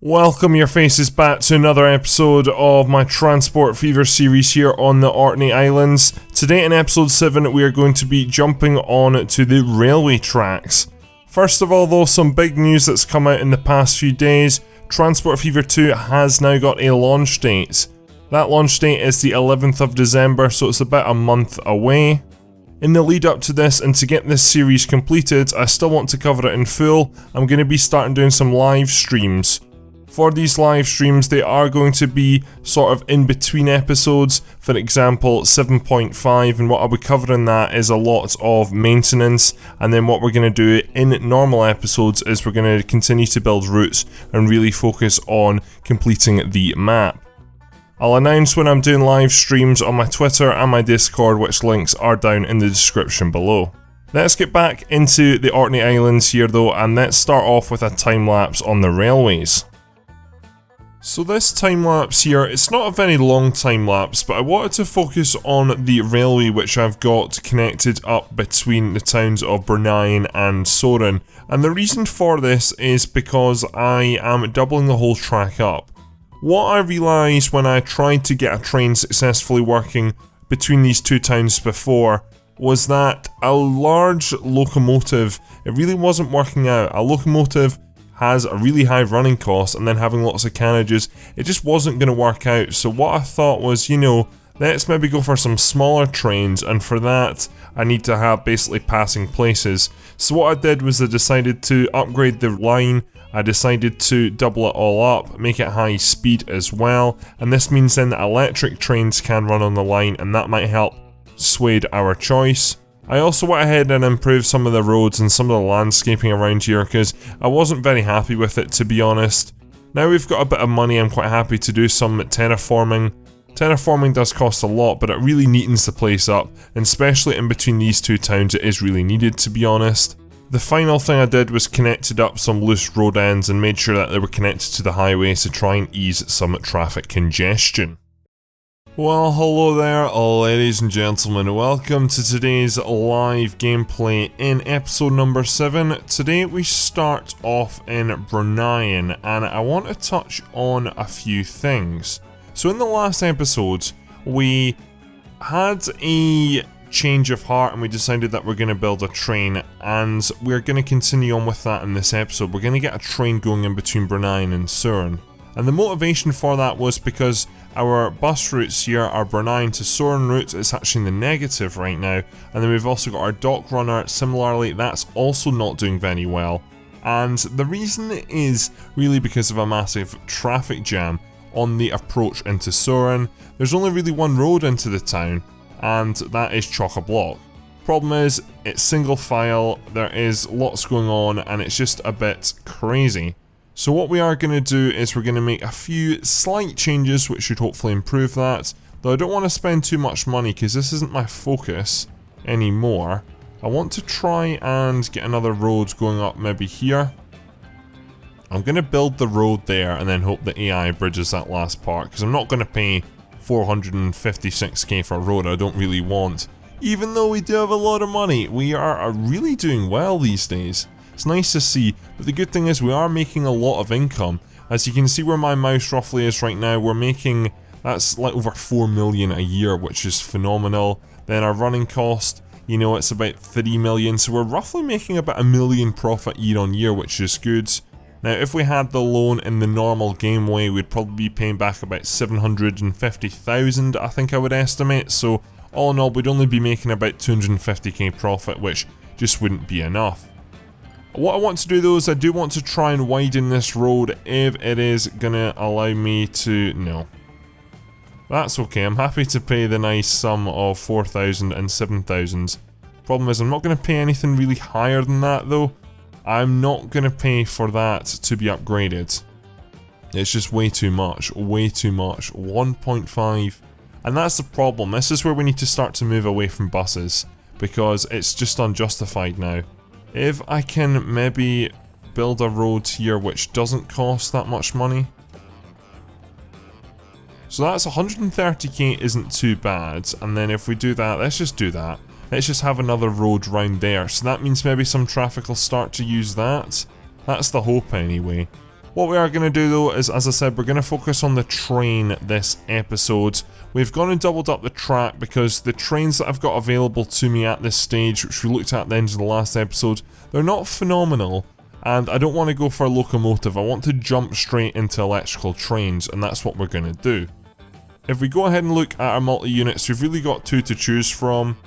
Welcome your faces back to another episode of my Transport Fever series here on the Orkney Islands. Today in episode 7 we are going to be jumping on to the railway tracks. First of all though, some big news that's come out in the past few days. Transport Fever 2 has now got a launch date. That launch date is the 11th of December, so it's about a month away. In the lead up to this and to get this series completed, I still want to cover it in full. I'm going to be starting doing some live streams. For these live streams, they are going to be sort of in between episodes. For example, 7.5, and what I'll be covering that is a lot of maintenance, and then what we're going to do in normal episodes is we're going to continue to build routes and really focus on completing the map. I'll announce when I'm doing live streams on my Twitter and my Discord, which links are down in the description below. Let's get back into the Orkney Islands here though, and let's start off with a time lapse on the railways. So this time lapse here, it's not a very long time lapse, but I wanted to focus on the railway which I've got connected up between the towns of Brynion and Soren. And the reason for this is because I am doubling the whole track up. What I realised when I tried to get a train successfully working between these two towns before was that a large locomotive, it really wasn't working out. A locomotive has a really high running cost, and then having lots of carriages, it just wasn't going to work out. So what I thought was, let's maybe go for some smaller trains, and for that I need to have basically passing places. So what I did was I decided to upgrade the line. I decided to double it all up, make it high speed as well, and this means then that electric trains can run on the line, and that might help sway our choice. I also went ahead and improved some of the roads and some of the landscaping around here because I wasn't very happy with it, to be honest. Now we've got a bit of money, I'm quite happy to do some terraforming. Terraforming does cost a lot, but it really neatens the place up, and especially in between these two towns it is really needed, to be honest. The final thing I did was connected up some loose road ends and made sure that they were connected to the highway to try and ease some traffic congestion. Well, hello there, ladies and gentlemen. Welcome to today's live gameplay in episode number 7. Today we start off in Brynion, and I want to touch on a few things. So in the last episode, we had a change of heart and we decided that we're going to build a train, and we're going to continue on with that in this episode. We're going to get a train going in between Brynion and Soren. And the motivation for that was because our bus routes here are Brynion to Soren route. It's actually in the negative right now. And then we've also got our dock runner. Similarly, that's also not doing very well. And the reason is really because of a massive traffic jam on the approach into Soren. There's only really one road into the town, and that is chock-a-block. Problem is, it's single file, there is lots going on, and it's just a bit crazy. So what we are going to do is we're going to make a few slight changes which should hopefully improve that. Though I don't want to spend too much money because this isn't my focus anymore. I want to try and get another road going up maybe here. I'm going to build the road there and then hope the AI bridges that last part, because I'm not going to pay 456k for a road I don't really want. Even though we do have a lot of money, we are really doing well these days. It's nice to see, but the good thing is we are making a lot of income. As you can see where my mouse roughly is right now, we're making, that's like over 4 million a year, which is phenomenal. Then our running cost, it's about 3 million, so we're roughly making about $1 million profit year on year, which is good. Now if we had the loan in the normal game way, we'd probably be paying back about 750,000, I think I would estimate, so all in all we'd only be making about 250k profit, which just wouldn't be enough. What I want to do though is I do want to try and widen this road if it is gonna allow me to. No. That's okay, I'm happy to pay the nice sum of 4,000 and 7,000. Problem is I'm not going to pay anything really higher than that though. I'm not going to pay for that to be upgraded. It's just way too much, 1.5. And that's the problem. This is where we need to start to move away from buses, because it's just unjustified now. If I can maybe build a road here which doesn't cost that much money. So that's 130k isn't too bad, and then if we do that, let's just do that. Let's just have another road round there, so that means maybe some traffic will start to use that. That's the hope anyway. What we are going to do though is, as I said, we're going to focus on the train this episode. We've gone and doubled up the track because the trains that I've got available to me at this stage, which we looked at the end of the last episode, they're not phenomenal, and I don't want to go for a locomotive. I want to jump straight into electrical trains, and that's what we're going to do. If we go ahead and look at our multi-units, we've really got two to choose from.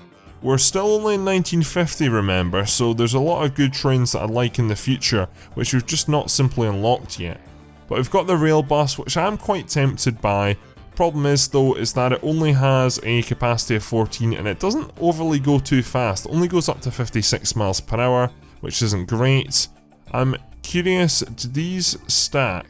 We're still only in 1950, remember, so there's a lot of good trains that I'd like in the future, which we've just not simply unlocked yet. But we've got the rail bus, which I'm quite tempted by. Problem is though, is that it only has a capacity of 14 and it doesn't overly go too fast. It only goes up to 56 miles per hour, which isn't great. I'm curious, do these stack?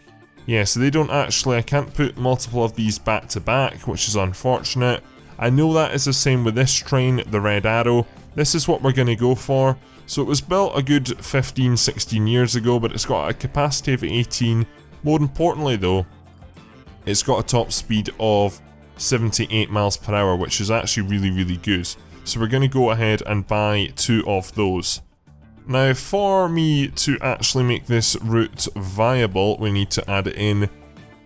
Yeah, so they don't actually, I can't put multiple of these back to back, which is unfortunate. I know that is the same with this train, the Red Arrow. This is what we're going to go for. So it was built a good 15-16 years ago, but it's got a capacity of 18. More importantly though, it's got a top speed of 78 miles per hour, which is actually really good. So we're going to go ahead and buy two of those. Now for me to actually make this route viable, we need to add in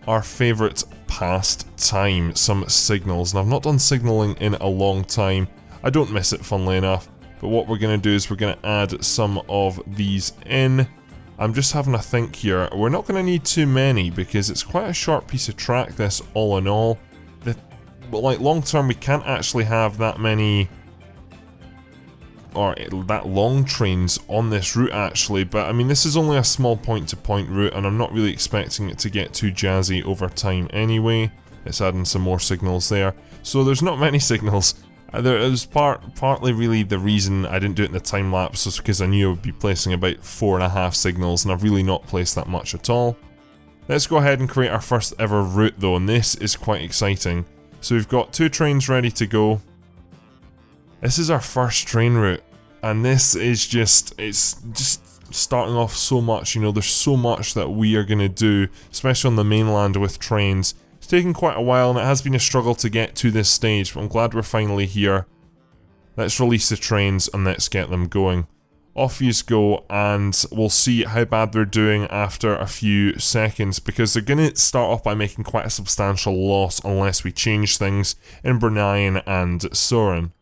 our favourite pastime, some signals. Now I've not done signalling in a long time. I don't miss it, funnily enough. But what we're going to do is we're going to add some of these in. I'm just having a think here. We're not going to need too many because it's quite a short piece of track, this, all in all. But like long term we can't actually have that many, or that long trains on this route actually, but I mean this is only a small point-to-point route and I'm not really expecting it to get too jazzy over time anyway. It's adding some more signals there. So there's not many signals. There is partly really the reason I didn't do it in the time lapse was because I knew I would be placing about 4.5 signals and I've really not placed that much at all. Let's go ahead and create our first ever route though, and this is quite exciting. So we've got two trains ready to go. This is our first train route, and this is it's just starting off so much, you know, there's so much that we are going to do, especially on the mainland with trains. It's taken quite a while and it has been a struggle to get to this stage, but I'm glad we're finally here. Let's release the trains and let's get them going. Off yous go, and we'll see how bad they're doing after a few seconds, because they're going to start off by making quite a substantial loss unless we change things in Brunei and Soren.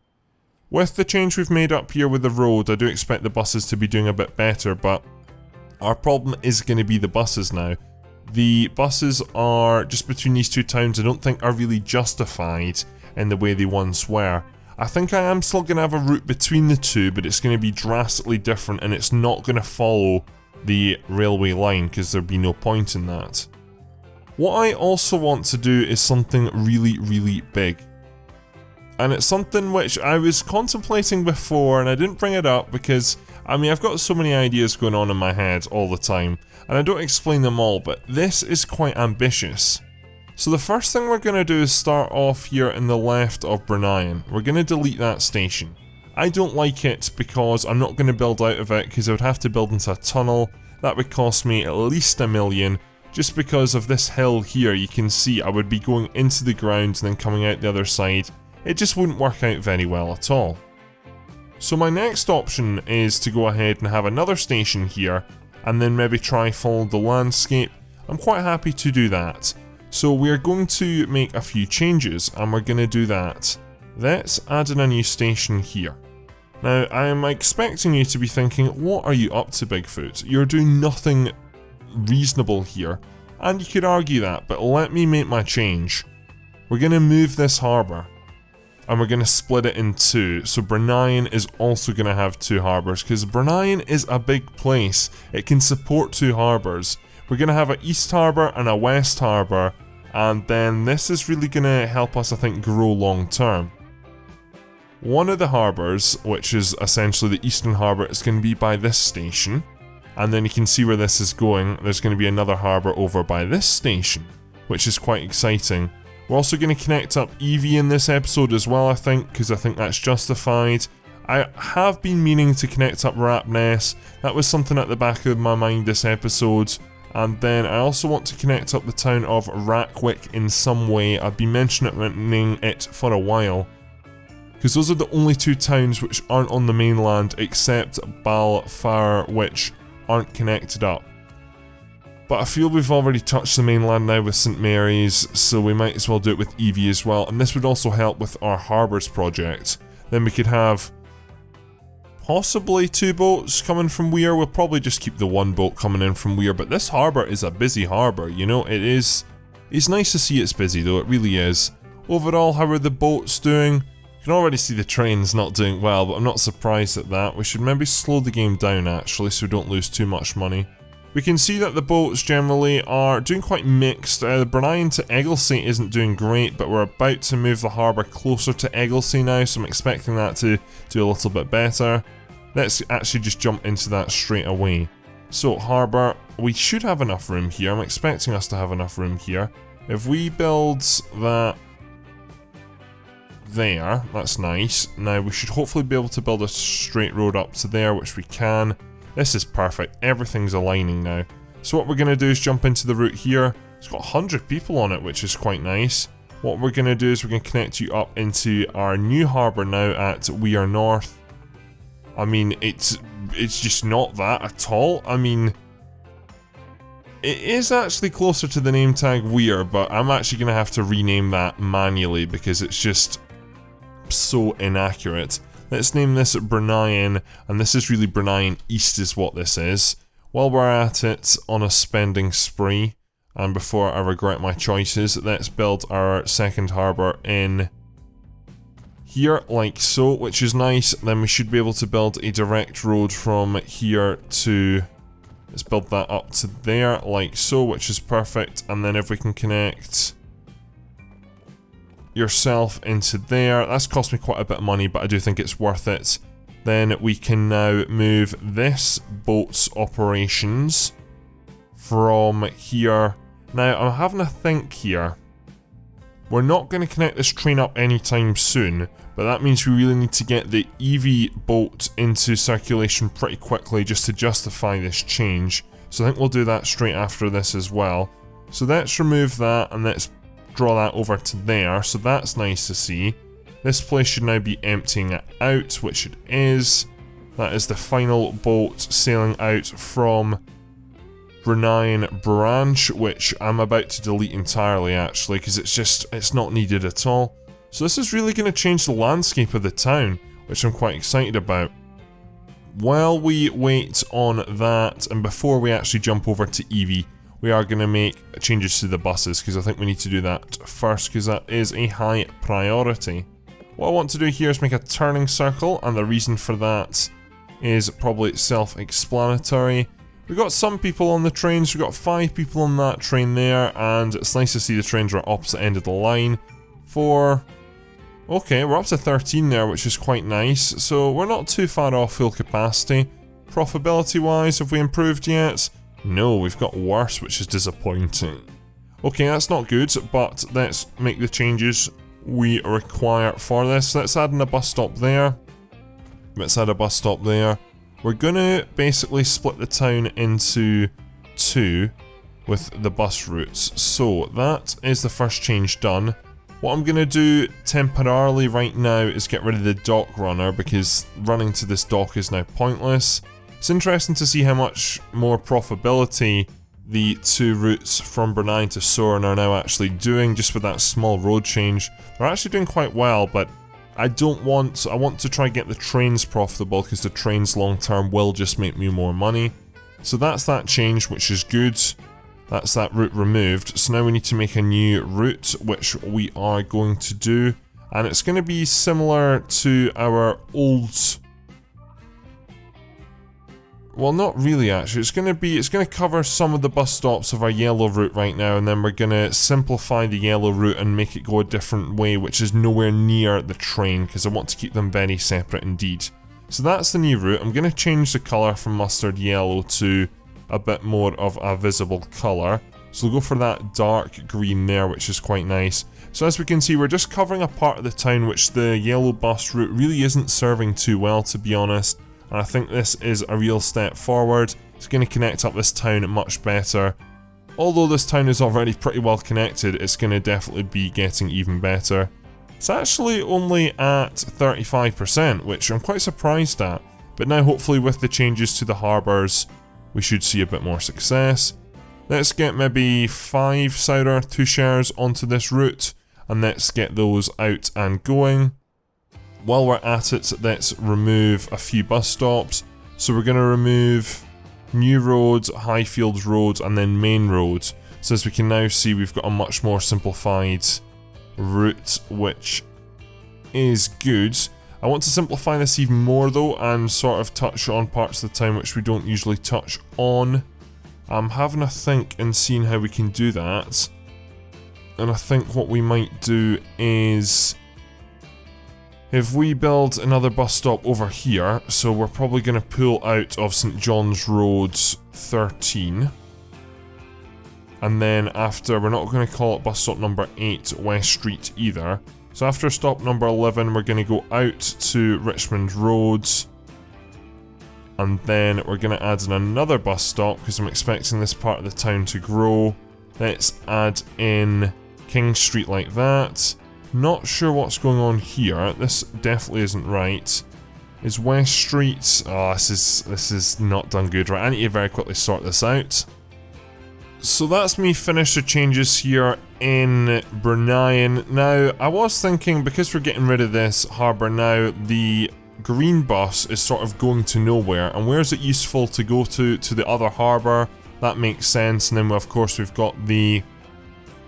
With the change we've made up here with the road, I do expect the buses to be doing a bit better, but our problem is going to be the buses now. The buses are just between these two towns, I don't think are really justified in the way they once were. I think I am still going to have a route between the two, but it's going to be drastically different and it's not going to follow the railway line because there'd be no point in that. What I also want to do is something really big. And it's something which I was contemplating before and I didn't bring it up because, I mean, I've got so many ideas going on in my head all the time and I don't explain them all, but this is quite ambitious. So the first thing we're going to do is start off here in the left of Brunei. We're going to delete that station. I don't like it because I'm not going to build out of it because I would have to build into a tunnel. That would cost me at least $1 million. Just because of this hill here, you can see I would be going into the ground and then coming out the other side. It just wouldn't work out very well at all. So my next option is to go ahead and have another station here and then maybe try follow the landscape. I'm quite happy to do that. So we're going to make a few changes and we're going to do that. Let's add in a new station here. Now I am expecting you to be thinking, what are you up to, Bigfoot? You're doing nothing reasonable here. And you could argue that, but let me make my change. We're going to move this harbour. And we're going to split it in two. So Brunei is also going to have two harbours, because Brunei is a big place. It can support two harbours. We're going to have an east harbour and a west harbour, and then this is really going to help us, I think, grow long term. One of the harbours, which is essentially the eastern harbour, is going to be by this station, and then you can see where this is going. There's going to be another harbour over by this station, which is quite exciting. We're also going to connect up Evie in this episode as well, I think, because I think that's justified. I have been meaning to connect up Rapness. That was something at the back of my mind this episode. And then I also want to connect up the town of Rackwick in some way. I've been mentioning it for a while, because those are the only two towns which aren't on the mainland except Balfar, which aren't connected up. But I feel we've already touched the mainland now with St Mary's, so we might as well do it with Evie as well, and this would also help with our harbours project. Then we could have possibly 2 boats coming from Weir. We'll probably just keep the 1 boat coming in from Weir, but this harbour is a busy harbour, you know, it is. It's nice to see it's busy though, it really is. Overall, how are the boats doing? You can already see the train's not doing well, but I'm not surprised at that. We should maybe slow the game down actually, so we don't lose too much money. We can see that the boats generally are doing quite mixed. The Brunei to Egglesey isn't doing great, but we're about to move the harbour closer to Egglesey now, so I'm expecting that to do a little bit better. Let's actually just jump into that straight away. So, harbour, we should have enough room here. I'm expecting us to have enough room here. If we build that there, that's nice. Now, we should hopefully be able to build a straight road up to there, which we can. This is perfect. Everything's aligning now. So what we're going to do is jump into the route here. It's got 100 people on it, which is quite nice. What we're going to do is we're going to connect you up into our new harbour now at Weir North. I mean, it's just not that at all. I mean, it is actually closer to the name tag Weir, but I'm actually going to have to rename that manually because it's just so inaccurate. Let's name this Brunei, and this is really Brunei East is what this is. While we're at it on a spending spree, and before I regret my choices, let's build our second harbour in here, like so, which is nice. Then we should be able to build a direct road from here to... Let's build that up to there, like so, which is perfect. And then if we can connect yourself into there, that's cost me quite a bit of money, but I do think it's worth it. Then we can now move this boat's operations from here. Now, I'm having a think here. We're not going to connect this train up anytime soon, but that means we really need to get the Evie boat into circulation pretty quickly just to justify this change. So I think we'll do that straight after this as well. So let's remove that and let's draw that over to there. So that's nice to see. This place should now be emptying it out, which it is. That is the final boat sailing out from Brunei branch, which I'm about to delete entirely actually, because it's not needed at all. So this is really going to change the landscape of the town, which I'm quite excited about. While we wait on that, and before we actually jump over to Evie, we are going to make changes to the buses, because I think we need to do that first, because that is a high priority. What I want to do here is make a turning circle, and the reason for that is probably self-explanatory. We've got some people on the trains, we've got 5 people on that train there, and it's nice to see the trains are opposite end of the line. Okay, we're up to 13 there, which is quite nice, so we're not too far off full capacity. Profitability-wise, have we improved yet? No, we've got worse, which is disappointing. Okay, that's not good, but let's make the changes we require for this. Let's add in a bus stop there. Let's add a bus stop there. We're gonna basically split the town into 2 with the bus routes. So that is the first change done. What I'm gonna do temporarily right now is get rid of the dock runner, because running to this dock is now pointless. It's interesting to see how much more profitability the 2 routes from Brunei to Soren are now actually doing, just with that small road change. They're actually doing quite well, but I want to try and get the trains profitable, because the trains long term will just make me more money. So that's that change, which is good. That's that route removed. So now we need to make a new route, which we are going to do. And it's going to be similar to our old... Well, not really actually. It's going to cover some of the bus stops of our yellow route right now, and then we're going to simplify the yellow route and make it go a different way, which is nowhere near the train, because I want to keep them very separate indeed. So that's the new route. I'm going to change the colour from mustard yellow to a bit more of a visible colour. So we'll go for that dark green there, which is quite nice. So as we can see, we're just covering a part of the town which the yellow bus route really isn't serving too well, to be honest. And I think this is a real step forward. It's going to connect up this town much better. Although this town is already pretty well connected, it's going to definitely be getting even better. It's actually only at 35%, which I'm quite surprised at. But now hopefully with the changes to the harbours, we should see a bit more success. Let's get maybe 5 cider, 2 shares onto this route, and let's get those out and going. While we're at it, let's remove a few bus stops. So we're going to remove New Road, Highfields Road, and then Main Road. So as we can now see, we've got a much more simplified route, which is good. I want to simplify this even more though, and sort of touch on parts of the town which we don't usually touch on. I'm having a think and seeing how we can do that. And I think what we might do is, if we build another bus stop over here, so we're probably going to pull out of St John's Road 13. And then after, we're not going to call it bus stop number 8 West Street either. So after stop number 11, we're going to go out to Richmond Road. And then we're going to add in another bus stop because I'm expecting this part of the town to grow. Let's add in King Street like that. Not sure what's going on here. This definitely isn't right. Is West Street... Oh, this is not done good. Right, I need to very quickly sort this out. So that's me finished the changes here in Bruneian. Now, I was thinking, because we're getting rid of this harbour now, the green bus is sort of going to nowhere. And where is it useful to go to? To the other harbour. That makes sense. And then, of course, we've got the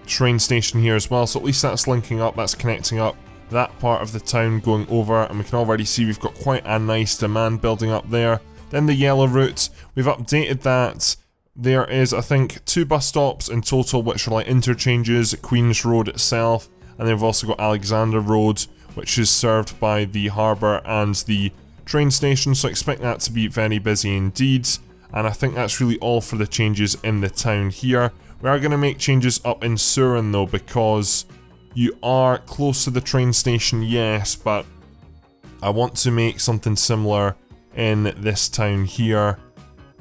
train station here as well. So at least that's linking up, that's connecting up that part of the town going over. And we can already see we've got quite a nice demand building up there. Then the yellow route, we've updated that. There is, I think, 2 bus stops in total, which are like interchanges, Queen's Road itself, and then we've also got Alexander Road, which is served by the harbour and the train station, so I expect that to be very busy indeed. And I think that's really all for the changes in the town here. We are going to make changes up in Surin though, because you are close to the train station, yes, but I want to make something similar in this town here.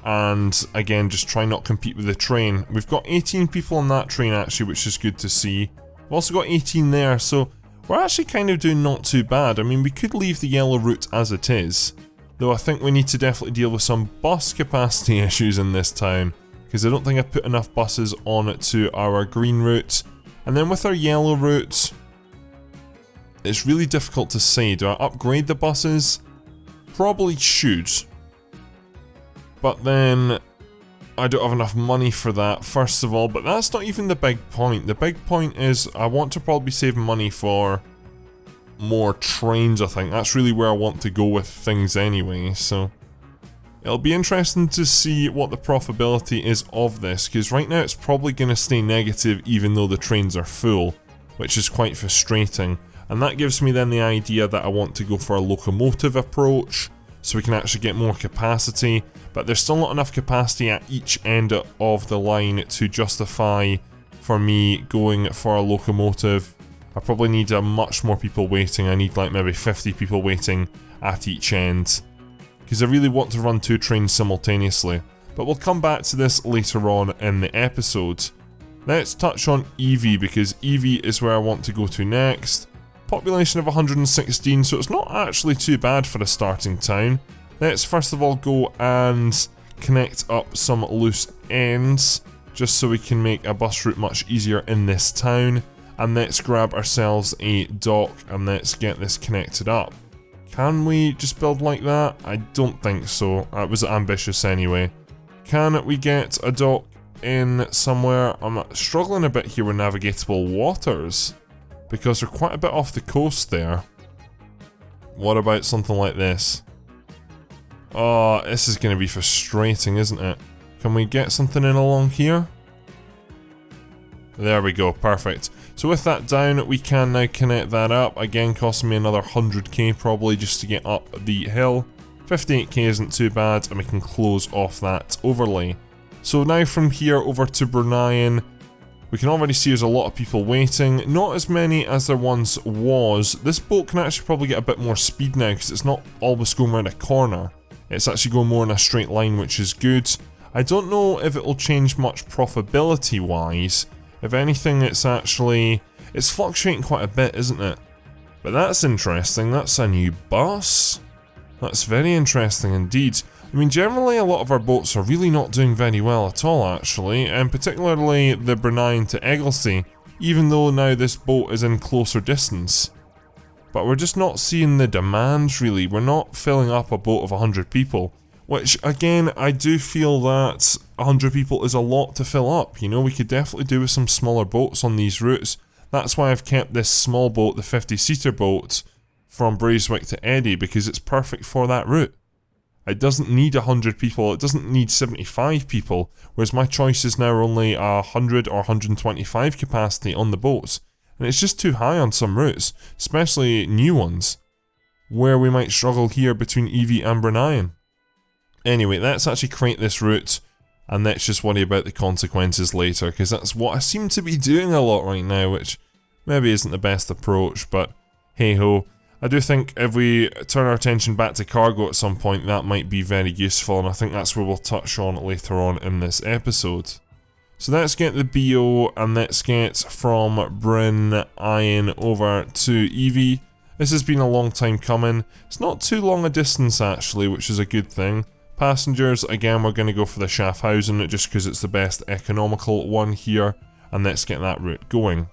And again, just try not compete with the train. We've got 18 people on that train actually, which is good to see. We've also got 18 there, so we're actually kind of doing not too bad. I mean, we could leave the yellow route as it is, though I think we need to definitely deal with some bus capacity issues in this town, because I don't think I've put enough buses on it to our green route. And then with our yellow route, it's really difficult to say. Do I upgrade the buses? Probably should. But then, I don't have enough money for that, first of all, but that's not even the big point. The big point is, I want to probably save money for more trains, I think. That's really where I want to go with things anyway, so... It'll be interesting to see what the profitability is of this, because right now it's probably going to stay negative even though the trains are full, which is quite frustrating. And that gives me then the idea that I want to go for a locomotive approach, so we can actually get more capacity, but there's still not enough capacity at each end of the line to justify for me going for a locomotive. I probably need much more people waiting. I need like maybe 50 people waiting at each end, because I really want to run 2 trains simultaneously. But we'll come back to this later on in the episode. Let's touch on Evie, because Evie is where I want to go to next. Population of 116, so it's not actually too bad for a starting town. Let's first of all go and connect up some loose ends, just so we can make a bus route much easier in this town. And let's grab ourselves a dock and let's get this connected up. Can we just build like that? I don't think so. That was ambitious anyway. Can we get a dock in somewhere? I'm struggling a bit here with navigable waters, because we're quite a bit off the coast there. What about something like this? Oh, this is going to be frustrating, isn't it? Can we get something in along here? There we go, perfect. So with that down, we can now connect that up. Again, costing me another 100k probably just to get up the hill. 58k isn't too bad, and we can close off that overlay. So now from here over to Bruneian, we can already see there's a lot of people waiting. Not as many as there once was. This boat can actually probably get a bit more speed now, because it's not always going around a corner. It's actually going more in a straight line, which is good. I don't know if it will change much profitability wise. If anything, it's fluctuating quite a bit, isn't it? But that's interesting. That's a new bus. That's very interesting indeed. I mean, generally a lot of our boats are really not doing very well at all actually, and particularly the Brunei to Egglesey, even though now this boat is in closer distance. But we're just not seeing the demand really, we're not filling up a boat of 100 people. Which, again, I do feel that 100 people is a lot to fill up, you know, we could definitely do with some smaller boats on these routes. That's why I've kept this small boat, the 50-seater boat, from Braeswick to Eddy, because it's perfect for that route. It doesn't need 100 people, it doesn't need 75 people, whereas my choice is now only 100 or 125 capacity on the boats. And it's just too high on some routes, especially new ones, where we might struggle here between Evie and Brunei. Anyway, let's actually create this route, and let's just worry about the consequences later, because that's what I seem to be doing a lot right now, which maybe isn't the best approach, but hey ho. I do think if we turn our attention back to cargo at some point, that might be very useful, and I think that's where we'll touch on later on in this episode. So let's get the BO, and let's get from Bryn Iron over to Evie. This has been a long time coming. It's not too long a distance actually, which is a good thing. Passengers, again, we're going to go for the Schaffhausen just because it's the best economical one here, and let's get that route going.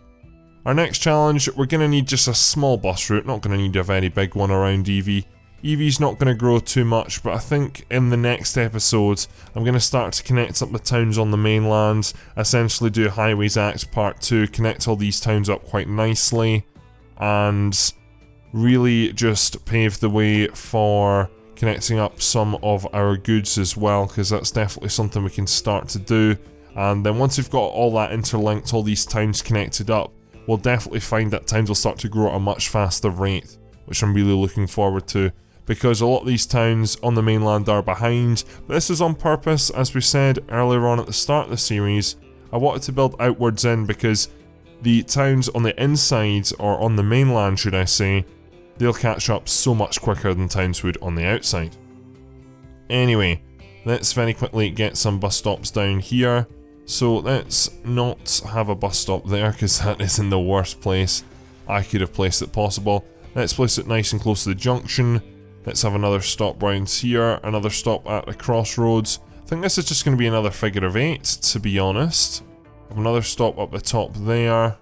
Our next challenge, we're going to need just a small bus route, not going to need a very big one around Evie. Evie's not going to grow too much, but I think in the next episode, I'm going to start to connect up the towns on the mainland, essentially do Highways Act Part 2, connect all these towns up quite nicely, and really just pave the way for connecting up some of our goods as well, because that's definitely something we can start to do. And then once we've got all that interlinked, all these towns connected up, we'll definitely find that towns will start to grow at a much faster rate, which I'm really looking forward to, because a lot of these towns on the mainland are behind. But this is on purpose, as we said earlier on at the start of the series. I wanted to build outwards in because the towns on the inside, or on the mainland should I say, they'll catch up so much quicker than towns would on the outside. Anyway, let's very quickly get some bus stops down here. So let's not have a bus stop there, because that is in the worst place I could have placed it possible. Let's place it nice and close to the junction. Let's have another stop round here, another stop at the crossroads. I think this is just going to be another figure of 8, to be honest. Have another stop up the top there.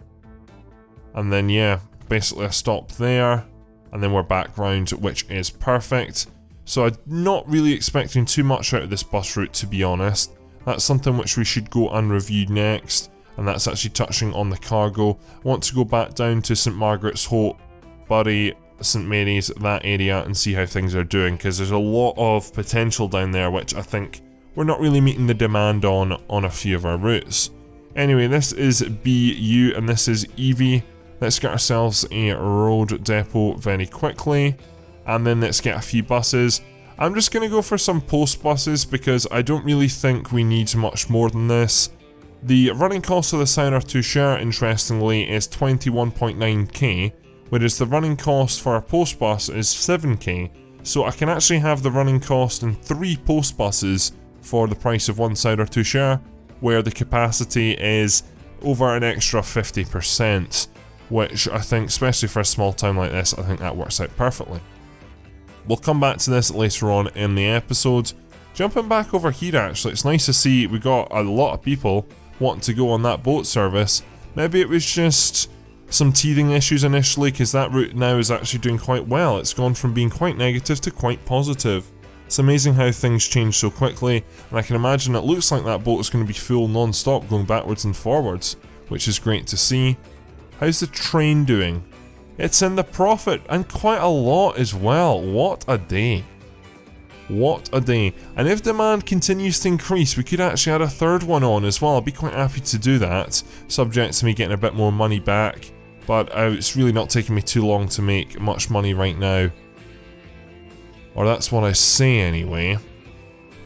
And then yeah, basically a stop there. And then we're back round, which is perfect. So I'm not really expecting too much out of this bus route, to be honest. That's something which we should go and review next, and that's actually touching on the cargo. I want to go back down to St Margaret's Hope, Bury, St Mary's, that area, and see how things are doing, because there's a lot of potential down there which I think we're not really meeting the demand on a few of our routes. Anyway, this is BU and this is Evie. Let's get ourselves a road depot very quickly, and then let's get a few buses. I'm just going to go for some post buses because I don't really think we need much more than this. The running cost of the Sour Toucher, interestingly, is 21.9k, whereas the running cost for a post bus is 7k, so I can actually have the running cost in 3 post buses for the price of one Sour Toucher, where the capacity is over an extra 50%. Which I think, especially for a small town like this, I think that works out perfectly. We'll come back to this later on in the episode. Jumping back over here actually, it's nice to see we got a lot of people wanting to go on that boat service. Maybe it was just some teething issues initially, because that route now is actually doing quite well. It's gone from being quite negative to quite positive. It's amazing how things change so quickly, and I can imagine it looks like that boat is going to be full non-stop going backwards and forwards, which is great to see. How's the train doing? It's in the profit, and quite a lot as well. What a day. What a day. And if demand continues to increase, we could actually add a third one on as well. I'd be quite happy to do that, subject to me getting a bit more money back. But it's really not taking me too long to make much money right now. Or that's what I say anyway.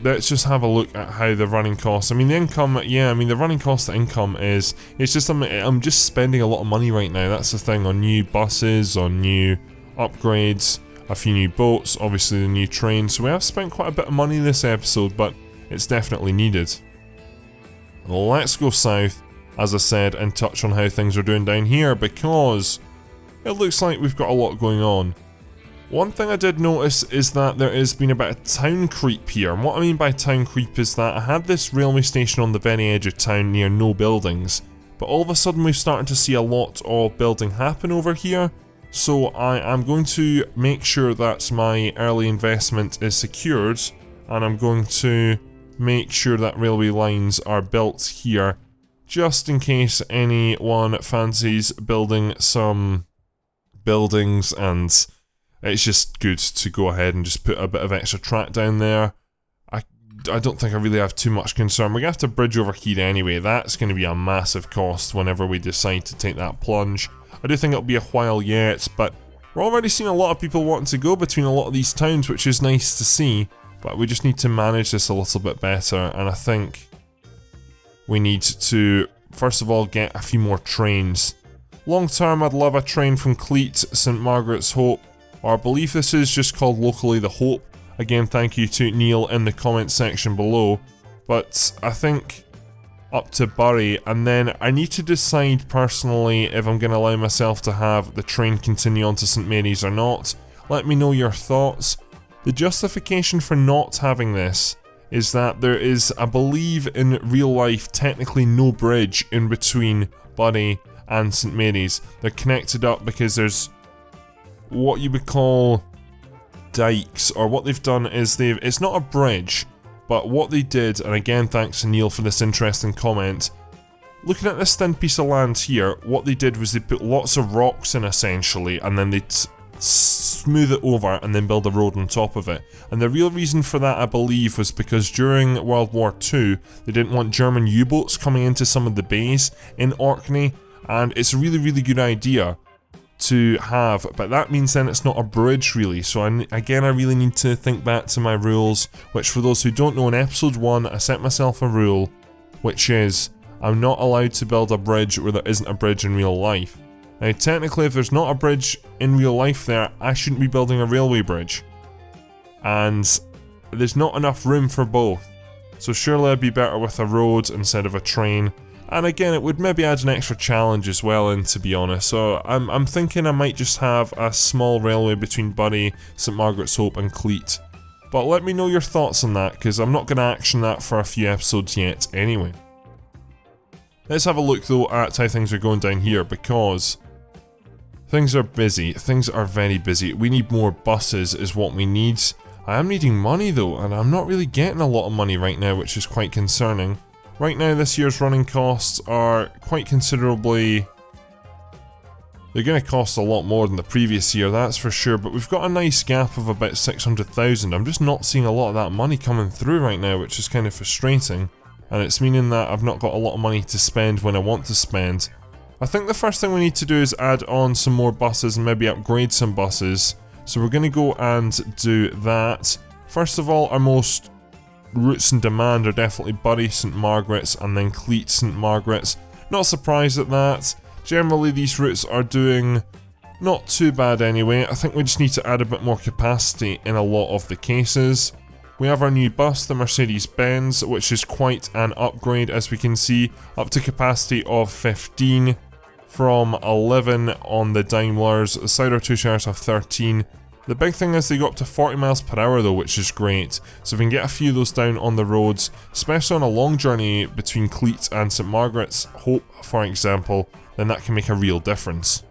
Let's just have a look at how the running costs. I mean, the income, yeah, I mean, the running cost to income is, it's just, I'm just spending a lot of money right now. That's the thing, on new buses, on new upgrades, a few new boats, obviously the new train. So we have spent quite a bit of money this episode, but it's definitely needed. Let's go south, as I said, and touch on how things are doing down here, because it looks like we've got a lot going on. One thing I did notice is that there has been a bit of town creep here, and what I mean by town creep is that I had this railway station on the very edge of town near no buildings, but all of a sudden we've started to see a lot of building happen over here, so I am going to make sure that my early investment is secured, and I'm going to make sure that railway lines are built here, just in case anyone fancies building some buildings, and it's just good to go ahead and just put a bit of extra track down there. I don't think I really have too much concern. We're going to have to bridge over here anyway. That's going to be a massive cost whenever we decide to take that plunge. I do think it'll be a while yet, but we're already seeing a lot of people wanting to go between a lot of these towns, which is nice to see. But we just need to manage this a little bit better, and I think we need to, first of all, get a few more trains. Long term, I'd love a train from Cleet, St Margaret's Hope, or I believe this is just called locally the Hope. Again, thank you to Neil in the comment section below. But I think up to Bury, and then I need to decide personally if I'm going to allow myself to have the train continue on to St Mary's or not. Let me know your thoughts. The justification for not having this is that there is, I believe in real life, technically no bridge in between Bury and St Mary's. They're connected up because there's what you would call dikes, or what they've done is it's not a bridge, but what they did, and again thanks to Neil for this interesting comment, looking at this thin piece of land here, what they did was they put lots of rocks in essentially, and then they smooth it over and then build a road on top of it. And the real reason for that, I believe, was because during World War II they didn't want German U-boats coming into some of the bays in Orkney, and it's a really good idea to have, but that means then it's not a bridge really. So again, I really need to think back to my rules, which for those who don't know, in episode 1 I set myself a rule, which is I'm not allowed to build a bridge where there isn't a bridge in real life. Now technically if there's not a bridge in real life there, I shouldn't be building a railway bridge, and there's not enough room for both, so surely I'd be better with a road instead of a train. And again, it would maybe add an extra challenge as well in, to be honest. So I'm thinking I might just have a small railway between Bury, St Margaret's Hope and Cleet. But let me know your thoughts on that, because I'm not going to action that for a few episodes yet anyway. Let's have a look though at how things are going down here, because things are busy. Things are very busy. We need more buses is what we need. I am needing money though, and I'm not really getting a lot of money right now, which is quite concerning. Right now, this year's running costs are quite considerably... They're going to cost a lot more than the previous year, that's for sure, but we've got a nice gap of about 600,000. I'm just not seeing a lot of that money coming through right now, which is kind of frustrating, and it's meaning that I've not got a lot of money to spend when I want to spend. I think the first thing we need to do is add on some more buses and maybe upgrade some buses, so we're going to go and do that. First of all, our most routes in demand are definitely Bury, St Margaret's, and then Cleet, St Margaret's. Not surprised at that. Generally these routes are doing not too bad anyway. I think we just need to add a bit more capacity in a lot of the cases. We have our new bus, the Mercedes-Benz, which is quite an upgrade, as we can see, up to capacity of 15 from 11 on the Daimlers. The Cider 2 shares have 13. The big thing is they go up to 40 miles per hour though, which is great. So if we can get a few of those down on the roads, especially on a long journey between Cleet and St Margaret's Hope, for example, then that can make a real difference.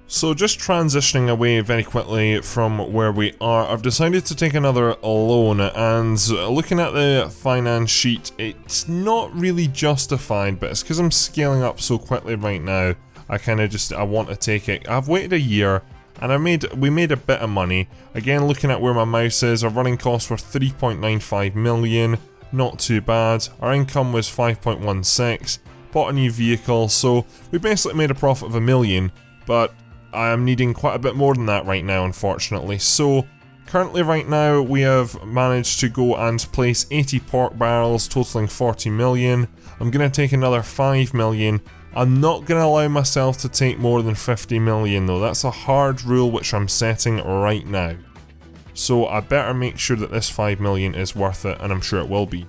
So just transitioning away very quickly from where we are, I've decided to take another loan, and looking at the finance sheet, it's not really justified, but it's because I'm scaling up so quickly right now. I want to take it. I've waited a year, and we made a bit of money. Again, looking at where my mouse is, our running costs were 3.95 million, not too bad. Our income was 5.16, bought a new vehicle, so we basically made a profit of $1 million, but I am needing quite a bit more than that right now, unfortunately. So currently right now we have managed to go and place 80 pork barrels totaling 40 million. I'm going to take another 5 million. I'm not going to allow myself to take more than 50 million though. That's a hard rule which I'm setting right now. So I better make sure that this 5 million is worth it, and I'm sure it will be.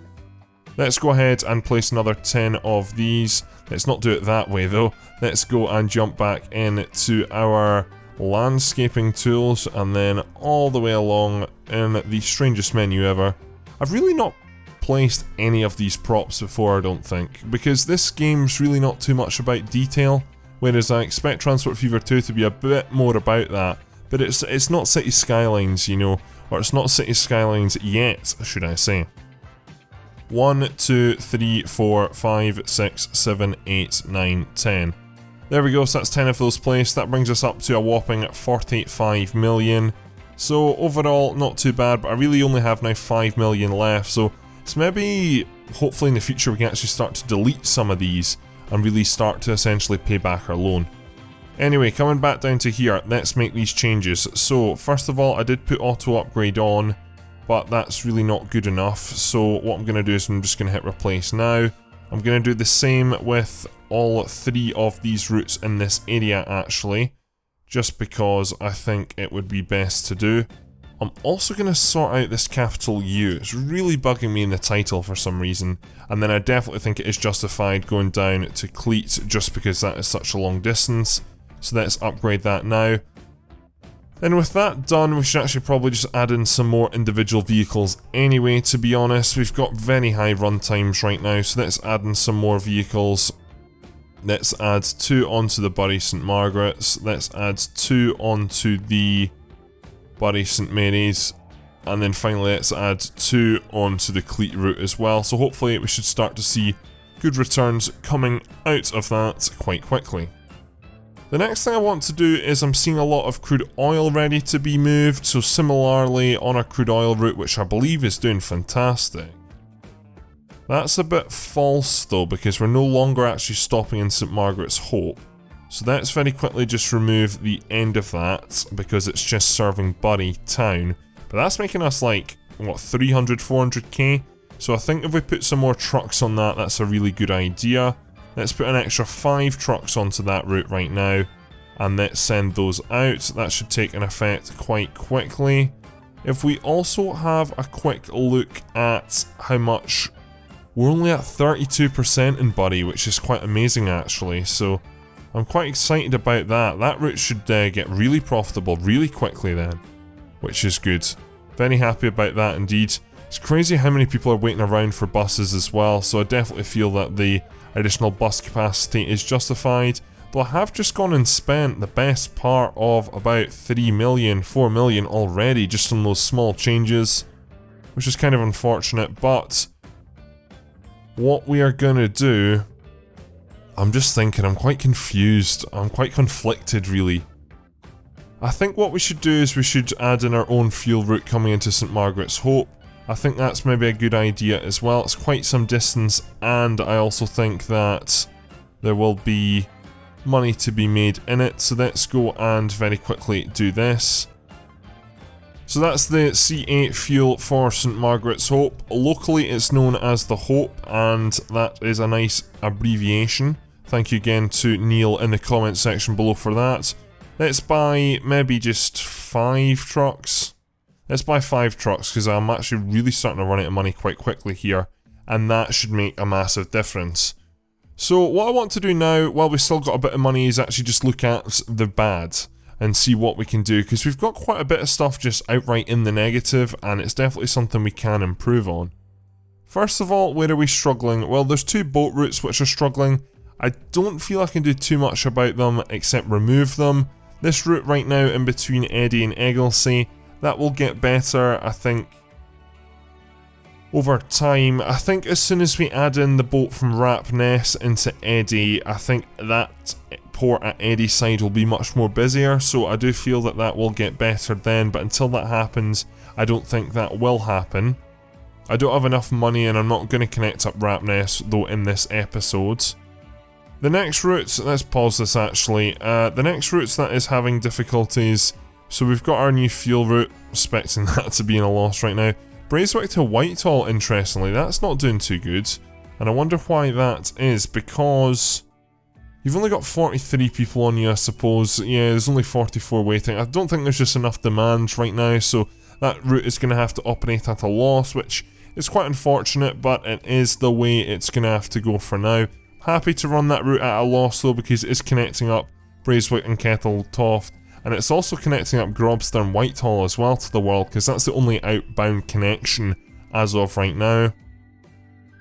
Let's go ahead and place another 10 of these. Let's not do it that way though. Let's go and jump back into our landscaping tools, and then all the way along in the strangest menu ever. I've really not placed any of these props before, I don't think, because this game's really not too much about detail, whereas I expect Transport Fever 2 to be a bit more about that. But it's not City Skylines, you know, or it's not City Skylines yet, should I say. 1, 2, 3, 4, 5, 6, 7, 8, 9, 10. There we go, so that's 10 of those placed. That brings us up to a whopping 45 million. So overall, not too bad, but I really only have now 5 million left, so it's maybe, hopefully in the future we can actually start to delete some of these and really start to essentially pay back our loan. Anyway, coming back down to here, let's make these changes. So, first of all, I did put auto upgrade on, but that's really not good enough. So what I'm going to do is I'm just going to hit replace now. I'm going to do the same with all 3 of these routes in this area actually, just because I think it would be best to do. I'm also going to sort out this capital U. It's really bugging me in the title for some reason, and then I definitely think it is justified going down to Cleat just because that is such a long distance. So let's upgrade that now. And with that done, we should actually probably just add in some more individual vehicles anyway, to be honest. We've got very high run times right now, so let's add in some more vehicles. Let's add 2 onto the Bury St Margaret's, let's add 2 onto the Bury St Mary's, and then finally let's add 2 onto the Cleat route as well. So hopefully we should start to see good returns coming out of that quite quickly. The next thing I want to do is I'm seeing a lot of crude oil ready to be moved, so similarly on our crude oil route, which I believe is doing fantastic. That's a bit false though, because we're no longer actually stopping in St Margaret's Hope. So let's very quickly just remove the end of that, because it's just serving Bury town. But that's making us like, what, 300, 400k? So I think if we put some more trucks on that, that's a really good idea. Let's put an extra 5 trucks onto that route right now, and let's send those out. That should take an effect quite quickly. If we also have a quick look at how much, we're only at 32% in Bury, which is quite amazing actually, so I'm quite excited about that. That route should get really profitable really quickly then, which is good. Very happy about that indeed. It's crazy how many people are waiting around for buses as well, so I definitely feel that the additional bus capacity is justified. But I have just gone and spent the best part of about 3 million, 4 million already just on those small changes, which is kind of unfortunate. But what we are gonna do, I'm just thinking, I'm quite confused, I'm quite conflicted really. I think what we should do is we should add in our own fuel route coming into St Margaret's Hope. I think that's maybe a good idea as well. It's quite some distance, and I also think that there will be money to be made in it. So let's go and very quickly do this. So that's the C8 fuel for St Margaret's Hope. Locally it's known as the Hope, and that is a nice abbreviation. Thank you again to Neil in the comment section below for that. Let's buy maybe just 5 trucks. Let's buy 5 trucks, because I'm actually really starting to run out of money quite quickly here, and that should make a massive difference. So what I want to do now, while we've still got a bit of money, is actually just look at the bad and see what we can do, because we've got quite a bit of stuff just outright in the negative, and it's definitely something we can improve on. First of all, where are we struggling? Well, there's 2 boat routes which are struggling. I don't feel I can do too much about them except remove them. This route right now in between Eddy and Egglesey, that will get better, I think, over time. I think as soon as we add in the boat from Rapness into Eddy, I think that port at Eddy side will be much more busier, so I do feel that that will get better then, but until that happens, I don't think that will happen. I don't have enough money, and I'm not going to connect up Rapness though in this episode. The next route, let's pause this actually, the next route that is having difficulties. So we've got our new fuel route, expecting that to be in a loss right now. Braeswick to Whitehall, interestingly, that's not doing too good. And I wonder why that is, because you've only got 43 people on you, I suppose. Yeah, there's only 44 waiting. I don't think there's just enough demand right now, so that route is going to have to operate at a loss, which is quite unfortunate, but it is the way it's going to have to go for now. Happy to run that route at a loss though, because it is connecting up Braeswick and Kettle Toft, and it's also connecting up Grobster and Whitehall as well to the world, because that's the only outbound connection as of right now.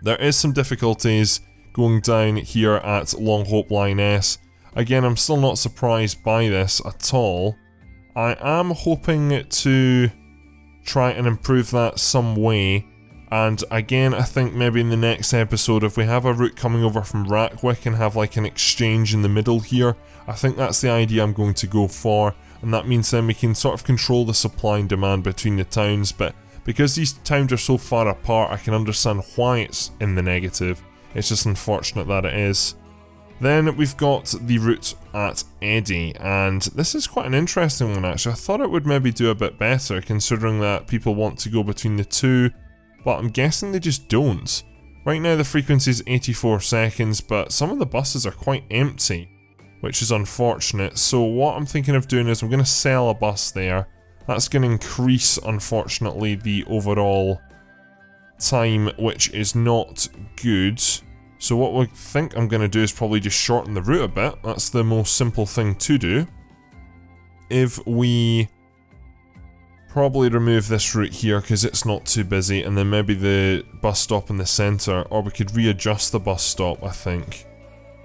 There is some difficulties going down here at Longhope Lioness. Again, I'm still not surprised by this at all. I am hoping to try and improve that some way. And again, I think maybe in the next episode, if we have a route coming over from Rackwick and have like an exchange in the middle here, I think that's the idea I'm going to go for. And that means then we can sort of control the supply and demand between the towns. But because these towns are so far apart, I can understand why it's in the negative. It's just unfortunate that it is. Then we've got the route at Eddy, and this is quite an interesting one actually. I thought it would maybe do a bit better, considering that people want to go between the two, but I'm guessing they just don't. Right now the frequency is 84 seconds, but some of the buses are quite empty, which is unfortunate. So what I'm thinking of doing is I'm going to sell a bus there. That's going to increase, unfortunately, the overall time, which is not good. So what we think I'm going to do is probably just shorten the route a bit. That's the most simple thing to do. If we probably remove this route here because it's not too busy, and then maybe the bus stop in the centre, or we could readjust the bus stop, I think,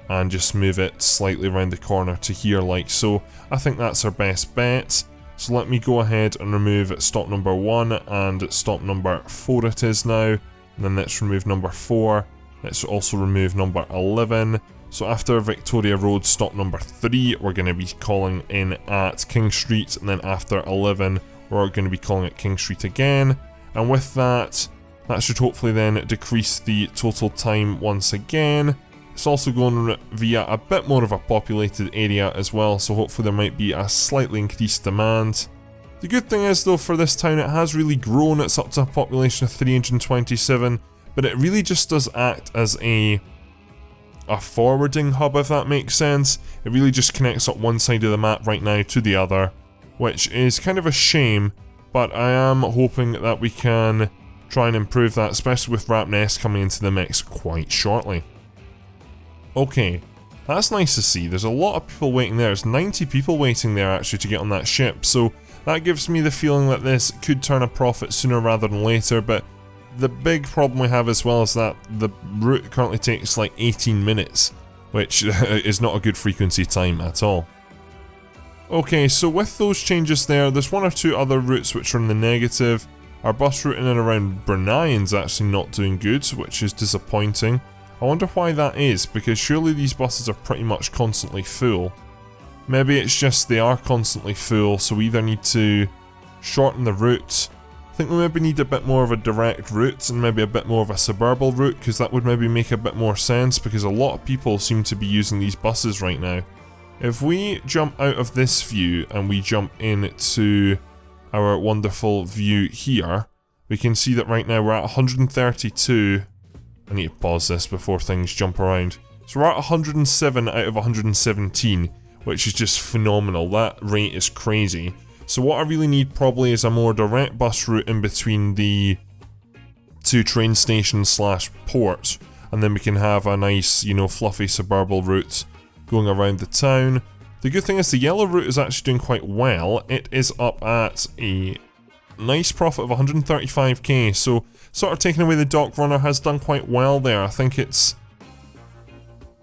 and just move it slightly around the corner to here like so. I think that's our best bet. So let me go ahead and remove stop number 1 and stop number 4 it is now. And then let's remove number 4. Let's also remove number 11. So after Victoria Road, stop number 3, we're going to be calling in at King Street, and then after 11, we're going to be calling at King Street again. And with that, that should hopefully then decrease the total time once again. It's also going via a bit more of a populated area as well, so hopefully there might be a slightly increased demand. The good thing is though, for this town, it has really grown. It's up to a population of 327. But it really just does act as a forwarding hub, if that makes sense. It really just connects up one side of the map right now to the other, which is kind of a shame, but I am hoping that we can try and improve that, especially with Rapness coming into the mix quite shortly. Okay, that's nice to see. There's a lot of people waiting there. There's 90 people waiting there actually to get on that ship, so that gives me the feeling that this could turn a profit sooner rather than later, but the big problem we have as well is that the route currently takes like 18 minutes, which is not a good frequency time at all. Okay, so with those changes there's one or two other routes which are in the negative. Our bus route in and around Bruneian's actually not doing good, which is disappointing. I wonder why that is, because surely these buses are pretty much constantly full. Maybe it's just they are constantly full, so we either need to shorten the route. I think we maybe need a bit more of a direct route and maybe a bit more of a suburban route, because that would maybe make a bit more sense, because a lot of people seem to be using these buses right now. If we jump out of this view and we jump into our wonderful view here, we can see that right now we're at 132. I need to pause this before things jump around. So we're at 107 out of 117, which is just phenomenal. That rate is crazy. So what I really need probably is a more direct bus route in between the two train stations slash ports, and then we can have a nice, you know, fluffy suburban route going around the town. The good thing is the yellow route is actually doing quite well. It is up at a nice profit of 135k, so sort of taking away the dock runner has done quite well there. I think it's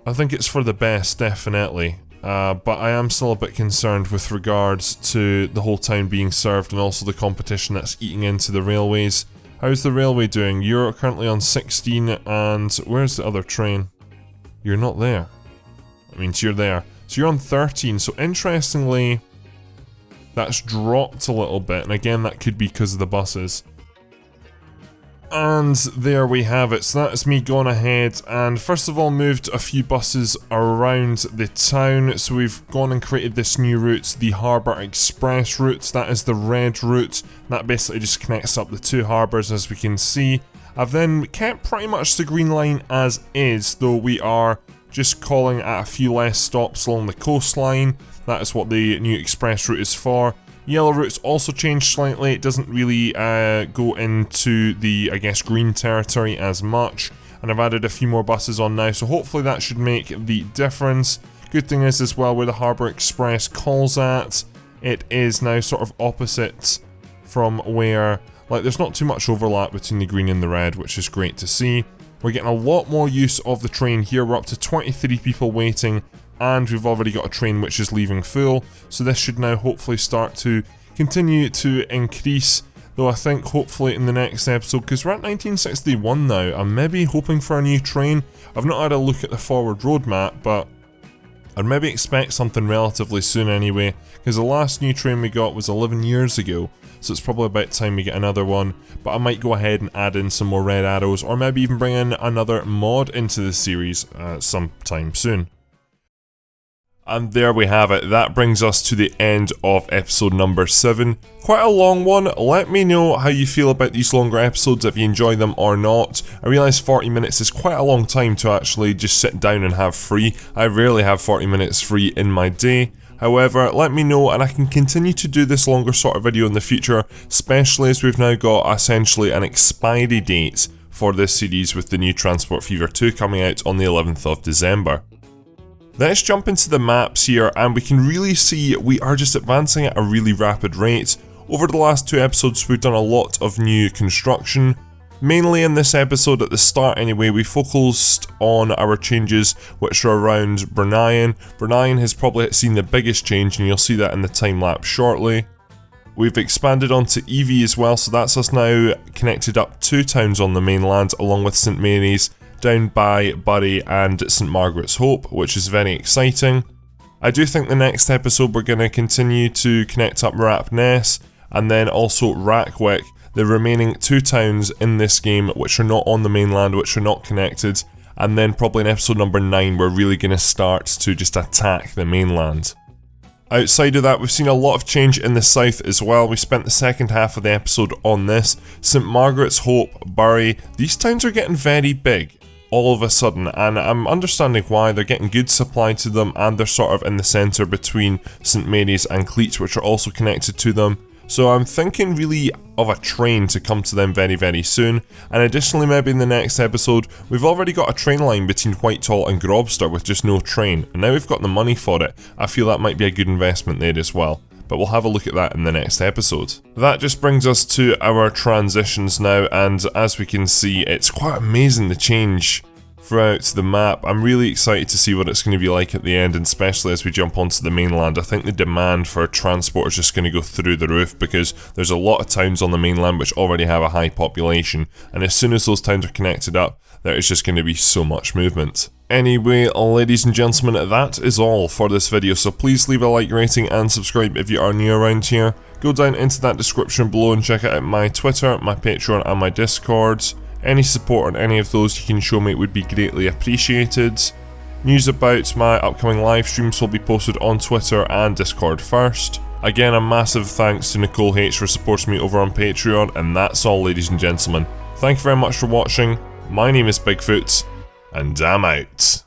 for the best, definitely. But I am still a bit concerned with regards to the whole town being served and also the competition that's eating into the railways. How's the railway doing? You're currently on 16, and where's the other train? You're not there. I mean, you're there. So you're on 13, so interestingly, that's dropped a little bit, and again, that could be because of the buses. And there we have it. So that's me going ahead and first of all moved a few buses around the town. So we've gone and created this new route, the Harbour Express route. That is the red route. That basically just connects up the two harbours, as we can see. I've then kept pretty much the green line as is, though we are just calling at a few less stops along the coastline. That is what the new express route is for. Yellow route's also changed slightly. It doesn't really go into the, I guess, green territory as much. And I've added a few more buses on now, so hopefully that should make the difference. Good thing is as well where the Harbour Express calls at. it is now sort of opposite from where, like, there's not too much overlap between the green and the red, which is great to see. We're getting a lot more use of the train here. We're up to 23 people waiting, and we've already got a train which is leaving full, so this should now hopefully start to continue to increase, though I think hopefully in the next episode, because we're at 1961 now, I'm maybe hoping for a new train. I've not had a look at the forward road map, but I'd maybe expect something relatively soon anyway, because the last new train we got was 11 years ago, so it's probably about time we get another one. But I might go ahead and add in some more red arrows, or maybe even bring in another mod into the series sometime soon. And there we have it, that brings us to the end of episode number 7. Quite a long one. Let me know how you feel about these longer episodes, if you enjoy them or not. I realise 40 minutes is quite a long time to actually just sit down and have free. I rarely have 40 minutes free in my day. However, let me know and I can continue to do this longer sort of video in the future, especially as we've now got essentially an expiry date for this series with the new Transport Fever 2 coming out on the 11th of December. Let's jump into the maps here, and we can really see we are just advancing at a really rapid rate. Over the last 2 episodes we've done a lot of new construction. Mainly in this episode, at the start anyway, we focused on our changes which are around Bruneian. Bruneian has probably seen the biggest change, and you'll see that in the time lapse shortly. We've expanded onto Evie as well, so that's us now connected up 2 towns on the mainland along with St Mary's, down by Bury and St Margaret's Hope, which is very exciting. I do think the next episode we're going to continue to connect up Rapness and then also Rackwick, the remaining 2 towns in this game which are not on the mainland, which are not connected, and then probably in episode number 9 we're really going to start to just attack the mainland. Outside of that, we've seen a lot of change in the south as well. We spent the second half of the episode on this. St Margaret's Hope, Bury, these towns are getting very big all of a sudden, and I'm understanding why. They're getting good supply to them, and they're sort of in the centre between St Mary's and Cleats, which are also connected to them. So I'm thinking really of a train to come to them very, very soon. And additionally, maybe in the next episode, we've already got a train line between Whitehall and Grobster with just no train, and now we've got the money for it. I feel that might be a good investment there as well. But we'll have a look at that in the next episode. That just brings us to our transitions now, and as we can see, it's quite amazing the change throughout the map. I'm really excited to see what it's going to be like at the end, and especially as we jump onto the mainland. I think the demand for transport is just going to go through the roof, because there's a lot of towns on the mainland which already have a high population, and as soon as those towns are connected up, there is just going to be so much movement. Anyway, ladies and gentlemen, that is all for this video, so please leave a like rating and subscribe if you are new around here. Go down into that description below and check out my Twitter, my Patreon and my Discord. Any support on any of those you can show me would be greatly appreciated. News about my upcoming live streams will be posted on Twitter and Discord first. Again, a massive thanks to Nicole H for supporting me over on Patreon, and that's all, ladies and gentlemen. Thank you very much for watching. My name is Bigfoot, and I'm out.